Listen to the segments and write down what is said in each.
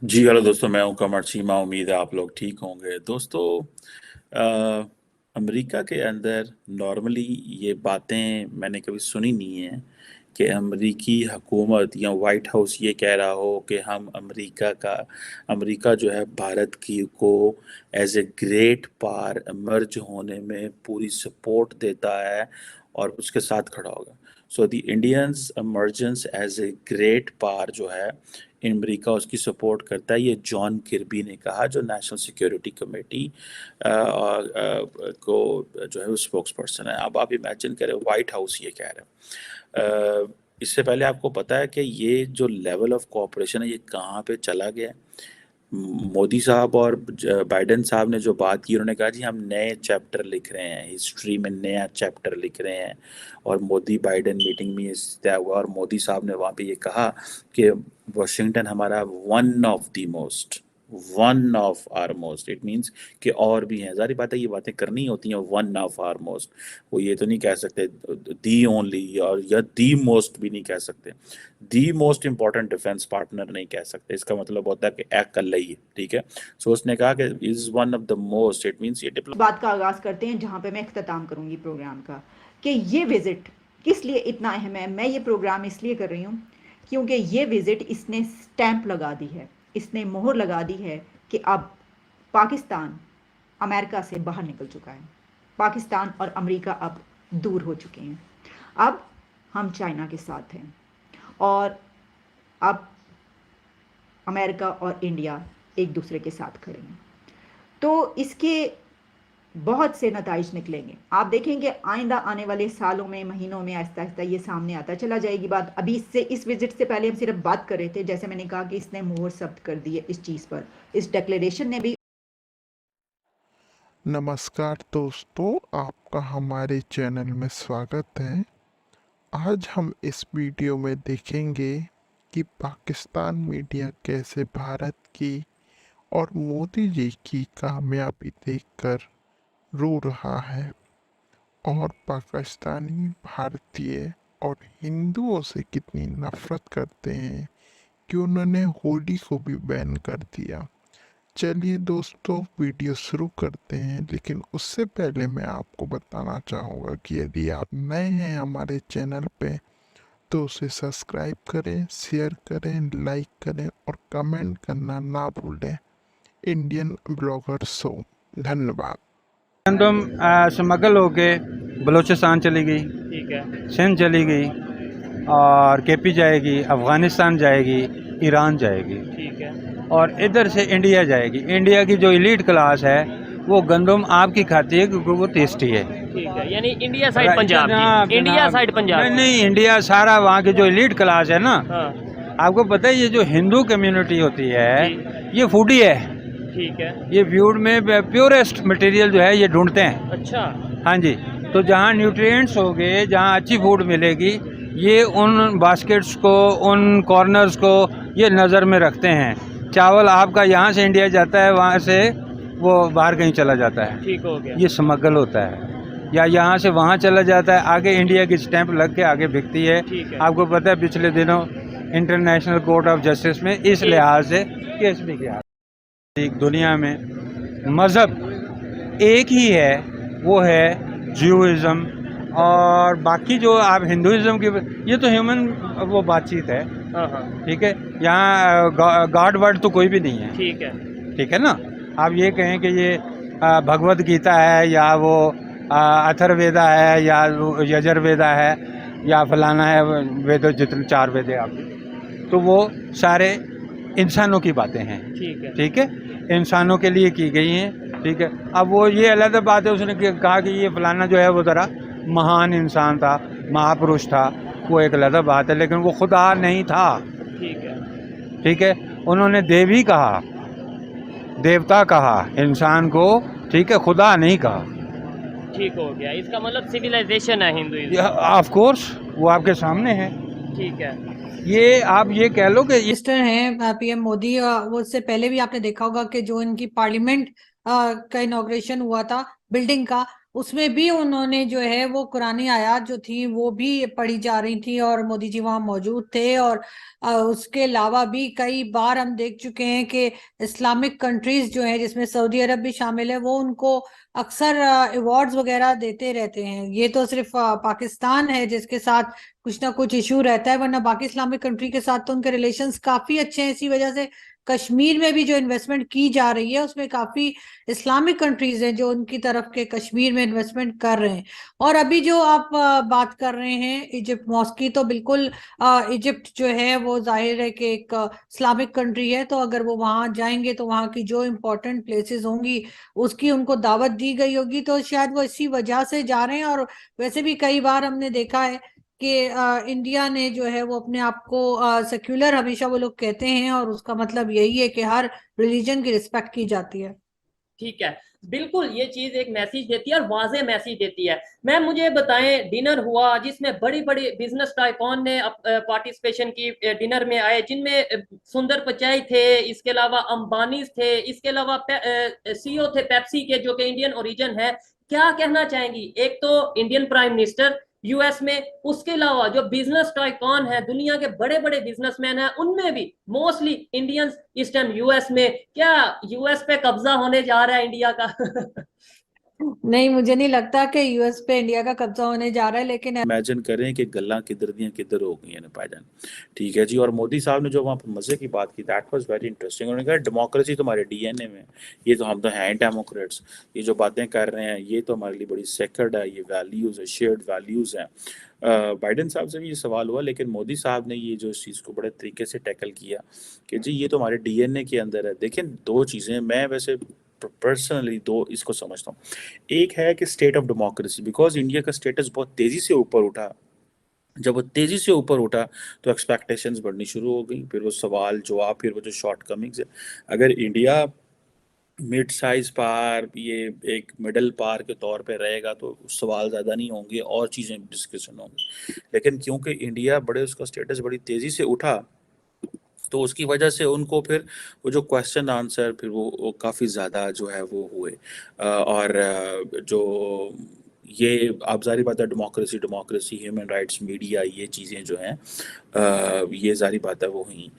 जी hello दोस्तों, मैं हूं कमर चीमा। उम्मीद है आप लोग ठीक होंगे। दोस्तों, अ, अमेरिका के अंदर नॉर्मली ये बातें मैंने कभी सुनी नहीं है कि अमेरिकी हुकूमत या वाइट हाउस ये कह रहा हो कि हम अमेरिका जो है भारत की को as a great power emerge होने में पूरी सपोर्ट देता है और उसके साथ खड़ा होगा। So the Indians emergence as a great power जो है अमेरिका उसकी सपोर्ट करता है। ये जॉन किर्बी ने कहा, जो नेशनल सिक्योरिटी कमेटी को जो है वो स्पोक्स पर्सन है। अब आप इमेजिन करें, वाइट हाउस ये कह रहा है। इससे पहले आपको पता है कि ये जो लेवल ऑफ कोऑपरेशन है ये कहाँ पे चला गया है। मोदी साहब और बाइडेन साहब ने जो बात की, उन्होंने कहा जी हम नए चैप्टर लिख रहे हैं, हिस्ट्री में नया चैप्टर लिख रहे हैं। और मोदी बाइडेन मीटिंग में ये तय हुआ और मोदी साहब ने वहाँ पे ये कहा कि वाशिंगटन हमारा one of our most. It means कि और भी हैं। जारी बात है, ये बातें करनी होती हैं। वन ऑफ आर मोस्ट, वो ये तो नहीं कह सकते दी ओनली, और या दी मोस्ट भी नहीं कह सकते। The most important defence partner नहीं कह सकते। इसका मतलब होता है कि एक कल ही है, ठीक है। सो उसने कहा कि is one of the most, it means ये बात का आगाज़ करते हैं जहाँ पे मैं इख्तिताम करूँगी प्रोग्राम का, कि ये विज़िट किस लिए इतना अहम है। मैं ये प्रोग्राम इसलिए कर रही हूँ क्योंकि ये विज़िट इसने स्टैंप लगा दी है, इसने मोहर लगा दी है कि अब पाकिस्तान अमेरिका से बाहर निकल चुका है। पाकिस्तान और अमेरिका अब दूर हो चुके हैं। अब हम चाइना के साथ हैं और अब अमेरिका और इंडिया एक दूसरे के साथ खड़े हैं। तो इसके बहुत से नताइज निकलेंगे। आप देखेंगे आइंदा आने वाले सालों में, महीनों में आहिस्ता आहिस्ता ये सामने आता चला जाएगी बात। अभी इससे, इस विजिट से पहले हम सिर्फ बात कर रहे थे। जैसे मैंने कहा कि इसने मोहर सख्त कर दी है इस चीज़ पर, इस डिक्लेरेशन ने भी। नमस्कार दोस्तों, आपका हमारे चैनल में स्वागत है। आज हम इस वीडियो में देखेंगे कि पाकिस्तान मीडिया कैसे भारत की और मोदी जी की कामयाबी देखकर रो रहा है और पाकिस्तानी भारतीय और हिंदुओं से कितनी नफरत करते हैं कि उन्होंने होली को भी बैन कर दिया। चलिए दोस्तों, वीडियो शुरू करते हैं, लेकिन उससे पहले मैं आपको बताना चाहूँगा कि यदि आप नए हैं हमारे चैनल पे तो उसे सब्सक्राइब करें, शेयर करें, लाइक करें और कमेंट करना ना भूलें। Indian blogger show. धन्यवाद। गंदम स्मगल होके बलूचिस्तान चली गई, ठीक है। सिंध चली गई और केपी जाएगी, अफ़गानिस्तान जाएगी, ईरान जाएगी ठीक है। और इधर से इंडिया जाएगी। इंडिया की जो एलीट क्लास है वो गंदम आपकी खाती है क्योंकि वो टेस्टी है। ठीक है, यानी इंडिया साइड पंजाब की, इंडिया साइड पंजाब नहीं की। नहीं, इंडिया सारा वहाँ की जो एलीट क्लास है ना, हाँ। आपको पता है ये जो हिंदू कम्युनिटी होती है जी। ये फूडी है। ठीक है। ये फ्यूड में प्योरेस्ट मटेरियल जो है ये ढूंढते हैं। अच्छा। हाँ जी, तो जहाँ न्यूट्रिएंट्स होंगे, जहाँ अच्छी फूड मिलेगी, ये उन बास्केट्स को, उन कॉर्नर्स को ये नज़र में रखते हैं। चावल आपका यहाँ से इंडिया जाता है, वहाँ से वो बाहर कहीं चला जाता है, ठीक हो गया। ये स्मगल होता है। या यहाँ से वहाँ चला जाता है, आगे इंडिया की स्टैंप लग के आगे बिकती है। ठीक है। आपको पता है पिछले दिनों इंटरनेशनल कोर्ट ऑफ जस्टिस में इस लिहाज से केस भी किया। एक दुनिया में मज़हब एक ही है, वो है ज्यूइज़्म। और बाकी जो आप हिंदुइज़्म की, ये तो ह्यूमन वो बातचीत है। हाँ हाँ। ठीक है, यहाँ गॉड वर्ड तो कोई भी नहीं है। ठीक है। ठीक है ना। आप ये कहें कि ये भगवद गीता है या वो अथर्ववेदा है या यजुर्वेदा है या फलाना है, वेदों जितने 4 वेद है आप, तो वो सारे इंसानों की बातें हैं। ठीक है। ठीक है, इंसानों के लिए की गई हैं। ठीक है, अब वो ये अलग बात है, उसने कहा कि ये फलाना जो है वो ज़रा महान इंसान था, महापुरुष था, वो एक अलग बात है, लेकिन वो खुदा नहीं था। ठीक है। ठीक है, उन्होंने देवी कहा, देवता कहा इंसान को, ठीक है, खुदा नहीं कहा। ठीक हो गया, इसका मतलब सिविलाइजेशन है हिंदुइज्म। ऑफ कोर्स वो आपके सामने है। ठीक है। ये आप ये कह लो कि मिनिस्टर हैं पीएम मोदी। वो उससे पहले भी आपने देखा होगा कि जो इनकी पार्लियामेंट का इनॉग्रेशन हुआ था, बिल्डिंग का, उसमें भी उन्होंने जो है वो कुरानी आयत जो थी वो भी पढ़ी जा रही थी और मोदी जी वहां मौजूद थे। और उसके अलावा भी कई बार हम देख चुके हैं कि इस्लामिक कंट्रीज जो है जिसमें सऊदी अरब भी शामिल है वो उनको अक्सर अवार्ड्स वगैरह देते रहते हैं। ये तो सिर्फ पाकिस्तान है जिसके साथ कुछ ना कुछ इशू रहता है, वरना बाकी इस्लामिक कंट्री के साथ तो उनके रिलेशंस काफी अच्छे हैं। इसी वजह से कश्मीर में भी जो इन्वेस्टमेंट की जा रही है उसमें काफी इस्लामिक कंट्रीज हैं जो उनकी तरफ के कश्मीर में इन्वेस्टमेंट कर रहे हैं। और अभी जो आप बात कर रहे हैं इजिप्ट मॉस्क की, तो बिल्कुल इजिप्ट जो है वो जाहिर है कि एक इस्लामिक कंट्री है, तो अगर वो वहां जाएंगे तो वहां की जो इम्पोर्टेंट प्लेसेस होंगी उसकी उनको दावत दी गई होगी, तो शायद वो इसी वजह से जा रहे हैं। और वैसे भी कई बार हमने देखा है कि इंडिया ने जो है वो अपने आप को सेक्युलर हमेशा वो लोग कहते हैं, और उसका मतलब यही है कि हर रिलीजन की रिस्पेक्ट की जाती है। ठीक है, बिल्कुल ये चीज एक मैसेज देती है और वाजे मैसेज देती है। मैम मुझे बताएं, डिनर हुआ जिसमें बड़ी बड़ी बिजनेस टाइकॉन ने पार्टिसिपेशन की, डिनर में आए जिनमें सुंदर पिचाई थे, इसके अलावा अंबानी थे, इसके अलावा सीईओ थे पेप्सी के जो कि इंडियन ओरिजिन है। क्या कहना चाहेंगी? एक तो इंडियन प्राइम मिनिस्टर यूएस में, उसके अलावा जो बिजनेस टाइकॉन है, दुनिया के बड़े बड़े बिजनेसमैन हैं, उनमें भी मोस्टली इंडियंस इस टाइम यूएस में। क्या यूएस पे कब्जा होने जा रहा है इंडिया का? नहीं, मुझे नहीं लगता कि यूएस पे इंडिया का कब्जा होने जा रहा है, लेकिन इमेजिन करें कि गल्ला किधर दियां किधर हो गई हैं भाईजान। ठीक है जी। और मोदी साहब ने जो वहाँ पर मज़े की बात की, दैट वाज वेरी इंटरेस्टिंग। उन्होंने कहा डेमोक्रेसी तुम्हारे डीएनए में है, ये तो हम तो हैं डेमोक्रेट्स, ये जो बातें कर रहे हैं ये तो हमारे लिए बड़ी सेक्रेड है, ये वैल्यूज़ है, शेयर्ड वैल्यूज़ हैं। बाइडेन साहब से भी ये सवाल हुआ, लेकिन मोदी साहब ने ये जो इस चीज़ को बड़े तरीके से टैकल किया कि जी ये तो हमारे डीएनए के अंदर है। देखिए दो चीज़ें मैं वैसे पर्सनली दो इसको समझता हूँ। एक है कि state of democracy, because India का स्टेटस बहुत तेजी से ऊपर उठा। जब वो तेजी से ऊपर उठा तो एक्सपेक्टेशंस बढ़नी शुरू हो गई, फिर वो सवाल जवाब, फिर वो जो शॉर्ट कमिंग्स है। अगर इंडिया मिड साइज पार, ये एक मिडल पार के तौर पे रहेगा तो सवाल ज़्यादा नहीं होंगे और चीज़ें डिस्कशन होंगी। लेकिन क्योंकि इंडिया बड़े, उसका स्टेटस बड़ी तेज़ी से उठा, तो उसकी वजह से उनको फिर वो जो क्वेश्चन आंसर फिर वो काफ़ी ज़्यादा जो है वो हुए। और जो ये आप जारी बात है, democracy democracy human rights media, ये चीज़ें जो हैं ये जारी बात है वो हुई।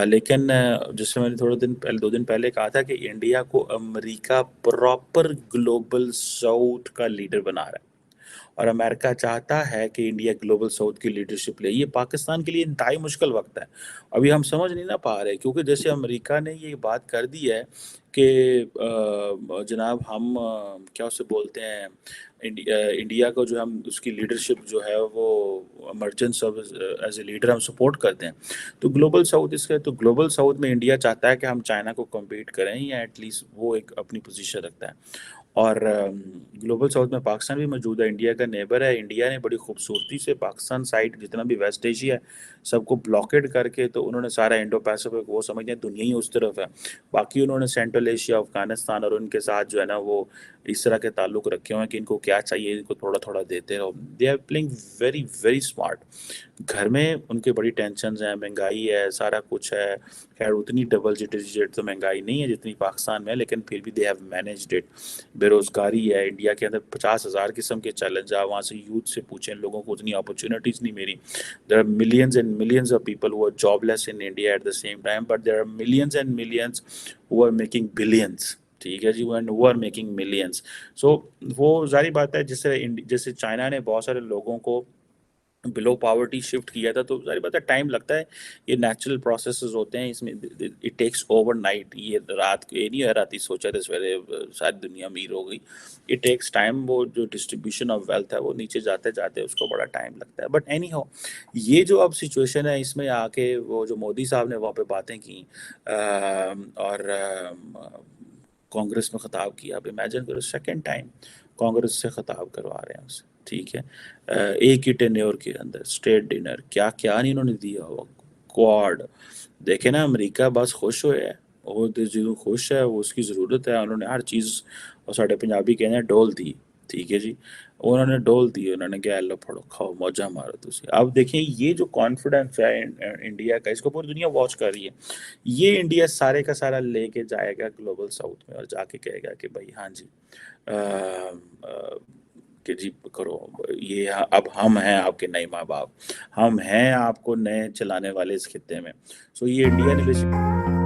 लेकिन जैसे मैंने थोड़े दिन पहले, 2 दिन पहले कहा था कि इंडिया को अमेरिका प्रॉपर ग्लोबल साउथ का लीडर बना रहा है और अमेरिका चाहता है कि इंडिया ग्लोबल साउथ की लीडरशिप ले। ये पाकिस्तान के लिए इंतहाई मुश्किल वक्त है। अभी हम समझ नहीं ना पा रहे, क्योंकि जैसे अमेरिका ने ये बात कर दी है कि जनाब हम क्या उसे बोलते हैं, इंडिया को जो हम उसकी लीडरशिप जो है वो emergent service as a leader हम सपोर्ट करते हैं। तो ग्लोबल साउथ इसका, तो ग्लोबल साउथ में इंडिया चाहता है कि हम चाइना को कम्पीट करें, या एटलीस्ट वो एक अपनी पोजीशन रखता है। और ग्लोबल साउथ में पाकिस्तान भी मौजूद है, इंडिया का नेबर है। इंडिया ने बड़ी खूबसूरती से पाकिस्तान साइड जितना भी वेस्ट एशिया है सबको ब्लॉकेड करके, तो उन्होंने सारा इंडो पैसिफिक, वो समझते हैं दुनिया ही उस तरफ है, बाकी उन्होंने सेंट्रल एशिया, अफगानिस्तान और उनके साथ जो है ना वो इस तरह के ताल्लुक रखे हुए हैं कि इनको क्या चाहिए इनको थोड़ा थोड़ा देते रहो। They are playing very very smart. घर में उनके बड़ी टेंशन हैं, महंगाई है, सारा कुछ है। खैर उतनी डबल डिजिट तो महंगाई नहीं है जितनी पाकिस्तान में है, लेकिन फिर भी दे हैव मैनेज्ड इट। बेरोज़गारी है इंडिया के अंदर, 50,000 किस्म के चैलेंज है। वहाँ से यूथ से पूछें, लोगों को उतनी अपॉर्चुनिटीज़ नहीं मिली। There are millions and millions of people who are jobless in India at the same time, but there are millions and millions who are making billions. ठीक है जी, and who are making millions. So वो जारी बात है, जैसे China ने बहुत सारे लोगों को बिलो पावर्टी शिफ्ट किया था, तो सारी बात है टाइम लगता है, ये नेचुरल प्रोसेसेस होते हैं, इसमें इट टेक्स ओवरनाइट। ये रात को ये नहीं है रात ही सोचा था सवेरे सारी दुनिया अमीर हो गई। इट टेक्स टाइम, वो जो डिस्ट्रीब्यूशन ऑफ वेल्थ है वो नीचे जाते जाते उसको बड़ा टाइम लगता है। बट एनी हाउ, ये जो अब सिचुएशन है इसमें आके वो जो मोदी साहब ने वहाँ पे बातें की और कांग्रेस में ख़ताब किया। अब इमेजिन करो सेकेंड टाइम कांग्रेस से ख़ताब करवा रहे हैं उसे। ठीक है, एक ही टेन्योर के अंदर स्टेट डिनर, क्या क्या नहीं उन्होंने दिया हुआ, क्वाड। देखे ना अमेरिका बस खुश होया है, वो जो खुश है वो उसकी ज़रूरत है, उन्होंने हर चीज़, और साढ़े पंजाबी कहते हैं डोल दी। ठीक है जी, उन्होंने डोल दी, उन्होंने क्या लो फड़ो खाओ मौजा मारो तुसी। अब देखें ये जो कॉन्फिडेंस है इंडिया का, इसको पूरी दुनिया वॉच कर रही है। ये इंडिया सारे का सारा लेके जाएगा ग्लोबल साउथ में और जाके कहेगा कि भाई हाँ जी कि जी करो, ये अब हम हैं आपके नए माँ बाप, हम हैं आपको नए चलाने वाले इस खित्ते में। सो ये इंडिया ने बेसिक